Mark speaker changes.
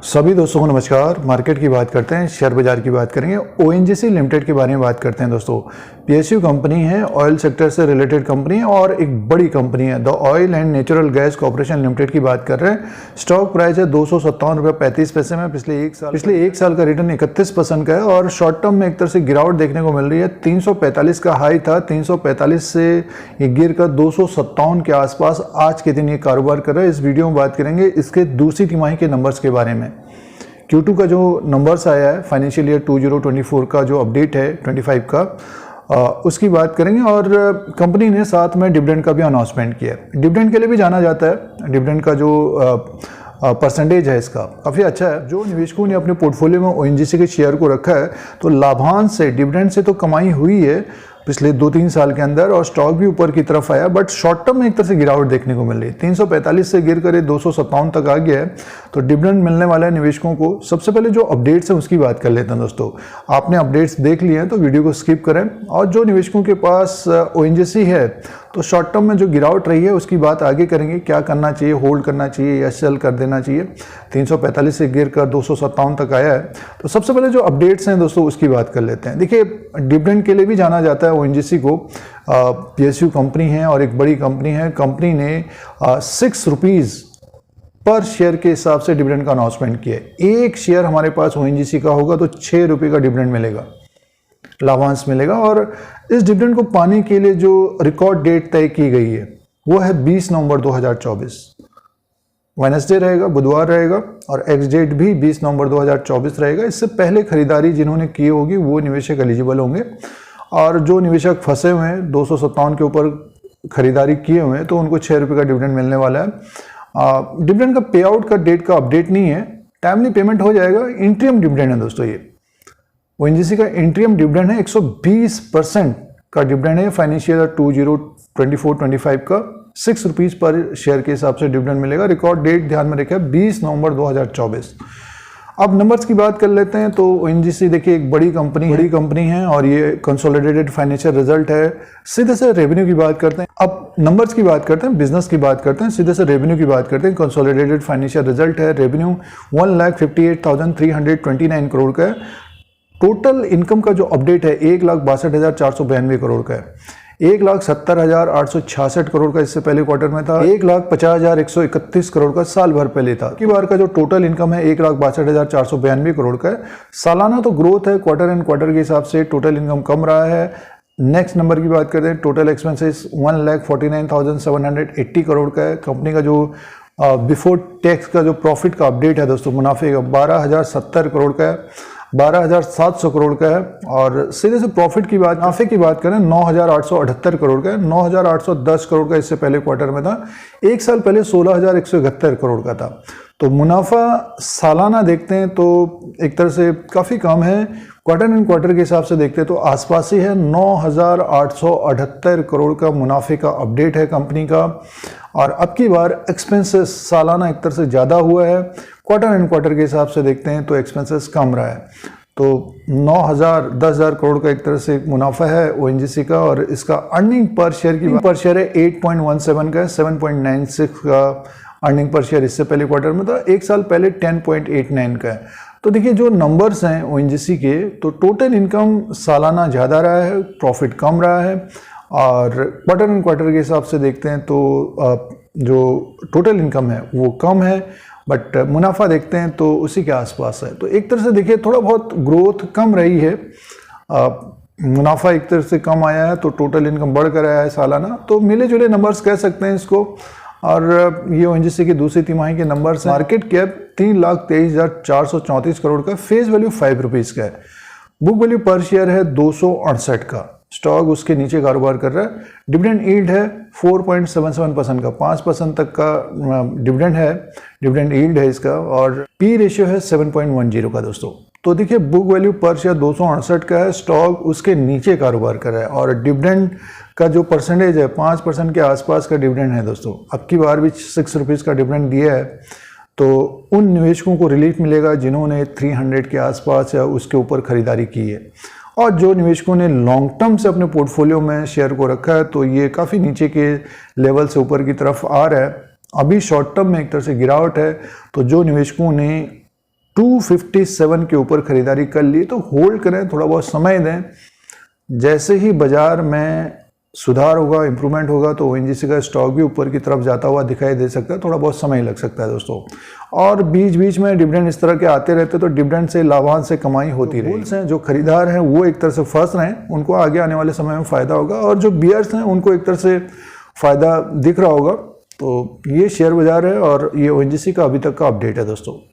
Speaker 1: सभी दोस्तों को नमस्कार। मार्केट की बात करते हैं, शेयर बाजार की बात करेंगे। ओएनजीसी लिमिटेड के बारे में बात करते हैं दोस्तों। पीएसयू कंपनी है, ऑयल सेक्टर से रिलेटेड कंपनी है और एक बड़ी कंपनी है। The oil and natural gas corporation limited की बात कर रहे हैं। स्टॉक प्राइस है 257 रुपये 35 पैसे में। पिछले एक साल का रिटर्न 31% का है और शॉर्ट टर्म में एक तरह से गिरावट देखने को मिल रही है। 345 का हाई था, 345 से ये गिर कर 257 के आसपास आज के दिन ये कारोबार कर रहा है। इस वीडियो में बात करेंगे इसके दूसरी तिमाही के नंबर्स के बारे में। Q2 का जो नंबर्स आया है फाइनेंशियल ईयर 2024 का जो अपडेट है 25 का, उसकी बात करेंगे। और कंपनी ने साथ में डिविडेंड का भी अनाउंसमेंट किया है। डिविडेंड के लिए भी जाना जाता है। डिविडेंड का जो परसेंटेज है इसका काफ़ी अच्छा है। जो निवेशकों ने अपने पोर्टफोलियो में ओएनजीसी के शेयर को रखा है तो लाभांश से, डिविडेंड से तो कमाई हुई है पिछले 2-3 साल के अंदर और स्टॉक भी ऊपर की तरफ आया, बट शॉर्ट टर्म में एक तरह से गिरावट देखने को मिल रही है। 345 से गिर कर 257 तक आ गया है। तो डिविडेंड मिलने वाला है निवेशकों को। सबसे पहले जो अपडेट्स हैं उसकी बात कर लेते हैं दोस्तों। आपने अपडेट्स देख लिए हैं तो वीडियो को स्किप करें। और जो निवेशकों के पास ओएनजीसी है तो शॉर्ट टर्म में जो गिरावट रही है उसकी बात आगे करेंगे। क्या करना चाहिए, होल्ड करना चाहिए या सेल कर देना चाहिए। 345 से गिर कर 257 तक आया है। तो सबसे पहले जो अपडेट्स हैं दोस्तों उसकी बात कर लेते हैं। देखिए, डिविडेंड के लिए भी जाना जाता है ओएनजीसी को। पीएसयू कंपनी है और एक बड़ी कंपनी है। कंपनी ने 6 रुपीज़ पर शेयर के हिसाब से डिविडेंड का अनाउंसमेंट किया है। एक शेयर हमारे पास ओएनजीसी का होगा तो 6 रुपये का डिविडेंड मिलेगा, लाभांश मिलेगा। और इस डिविडेंड को पाने के लिए जो रिकॉर्ड डेट तय की गई है वो है 20 नवंबर 2024। वेडनेसडे रहेगा, बुधवार रहेगा और एक्स डेट भी 20 नवंबर 2024 रहेगा। इससे पहले खरीदारी जिन्होंने की होगी वो निवेशक एलिजिबल होंगे। और जो निवेशक फंसे हुए हैं 257 के ऊपर खरीदारी किए हुए हैं तो उनको 6 रुपये का डिविडेंड मिलने वाला है। डिविडेंड का पे आउट का डेट का अपडेट नहीं है, टाइमली पेमेंट हो जाएगा। इंट्रीम डिविडेंड है दोस्तों। ये ओएनजीसी का इंट्रीम डिविडेंड है, 120% का डिविडेंड है। फाइनेंशियल ईयर 2024-25 का 6 रुपीज़ पर शेयर के हिसाब से डिविडेंड मिलेगा। रिकॉर्ड डेट ध्यान में रखें 20 नवंबर 2024। अब नंबर्स की बात कर लेते हैं। तो ओएनजीसी देखिए एक बड़ी कंपनी है और ये कंसोलिडेटेड फाइनेंशियल रिजल्ट है। सीधे से रेवेन्यू की बात करते हैं। अब नंबर्स की बात करते हैं, बिजनेस की बात करते हैं, सीधे से रेवेन्यू की बात करते हैं। कंसोलिडेटेड फाइनेंशियल रिजल्ट है। रेवेन्यू 1,58,329 करोड़ का है। टोटल इनकम का जो अपडेट है 1,62,492 करोड़ का है। 1,70,866 करोड़ का इससे पहले क्वार्टर में था। 1,50,131 करोड़ का साल भर पहले था। की बार का जो टोटल इनकम है 1,62,492 करोड़ का है। सालाना तो ग्रोथ है, क्वार्टर एंड क्वार्टर के हिसाब से टोटल इनकम कम रहा है। नेक्स्ट नंबर की बात करते हैं। टोटल एक्सपेंसेस 1,49,780 करोड़ का है। कंपनी का जो बिफोर टैक्स का जो प्रॉफिट का अपडेट है दोस्तों, मुनाफे का 12,070 करोड़ का है, 12,700 करोड़ का है। और सीधे से प्रॉफिट की बात, मुनाफे की बात करें 9,878 करोड़ का है। 9,810 करोड़ का इससे पहले क्वार्टर में था। एक साल पहले 16,171 करोड़ का था। तो मुनाफा सालाना देखते हैं तो एक तरह से काफ़ी कम है। क्वार्टर एंड क्वार्टर के हिसाब से देखते हैं तो आसपास ही है। 9,878 करोड़ का मुनाफे का अपडेट है कंपनी का। और अब की बार एक्सपेंसेस सालाना एक तरह से ज़्यादा हुआ है। क्वार्टर एंड क्वार्टर के हिसाब से देखते हैं तो एक्सपेंसेस कम रहा है। तो 10,000 करोड़ का एक तरह से मुनाफा है ओएनजीसी का। और इसका अर्निंग पर शेयर की पर शेयर है 8.17 का है। 7.96 का अर्निंग पर शेयर इससे पहले क्वार्टर में था। एक साल पहले 10.89 का है। तो देखिए जो नंबर्स हैं ओएनजीसी के, तो टोटल इनकम सालाना ज़्यादा रहा है, प्रॉफिट कम रहा है। और क्वार्टर एंड क्वार्टर के हिसाब से देखते हैं तो जो टोटल इनकम है वो कम है, बट मुनाफा देखते हैं तो उसी के आसपास है। तो एक तरह से देखिए थोड़ा बहुत ग्रोथ कम रही है। मुनाफा एक तरह से कम आया है तो टोटल इनकम बढ़ कर आया है सालाना। तो मिले जुले नंबर्स कह सकते हैं इसको। और ये ओएनजीसी की दूसरी तिमाही के नंबर्स हैं। मार्केट कैप 3,23,434 करोड़ का, फेस वैल्यू 5 रुपीज़ का है। बुक वैल्यू पर शेयर है 268 का। स्टॉक उसके नीचे कारोबार कर रहा है। डिविडेंड यील्ड है 4.77% का, 5% तक का डिविडेंड है, डिविडेंड यील्ड है इसका। और पी रेशियो है 7.10 का दोस्तों। तो देखिए बुक वैल्यू पर शेयर 268 का है, स्टॉक उसके नीचे कारोबार कर रहा है। और डिविडेंड का जो परसेंटेज है 5% के आसपास का डिविडेंड है दोस्तों। अब की बार भी 6 रुपीज़ का डिविडेंड दिया है। तो उन निवेशकों को रिलीफ मिलेगा जिन्होंने 300 के आसपास या उसके ऊपर खरीदारी की है। और जो निवेशकों ने लॉन्ग टर्म से अपने पोर्टफोलियो में शेयर को रखा है तो ये काफ़ी नीचे के लेवल से ऊपर की तरफ आ रहा है। अभी शॉर्ट टर्म में एक तरह से गिरावट है। तो जो निवेशकों ने 257 के ऊपर खरीदारी कर ली, तो होल्ड करें, थोड़ा बहुत समय दें। जैसे ही बाजार में सुधार होगा, इंप्रूवमेंट होगा, तो ओएनजीसी का स्टॉक भी ऊपर की तरफ जाता हुआ दिखाई दे सकता है। थोड़ा बहुत समय लग सकता है दोस्तों। और बीच बीच में डिविडेंड इस तरह के आते रहते, तो डिविडेंड से, लाभांश से कमाई होती रहेगी। हैं जो खरीदार हैं वो एक तरह से फंस रहे हैं, उनको आगे आने वाले समय में फायदा होगा, और जो बियर्स हैं उनको एक तरह से फायदा दिख रहा होगा। तो ये शेयर बाजार है और ये ओएनजीसी का अभी तक का अपडेट है दोस्तों।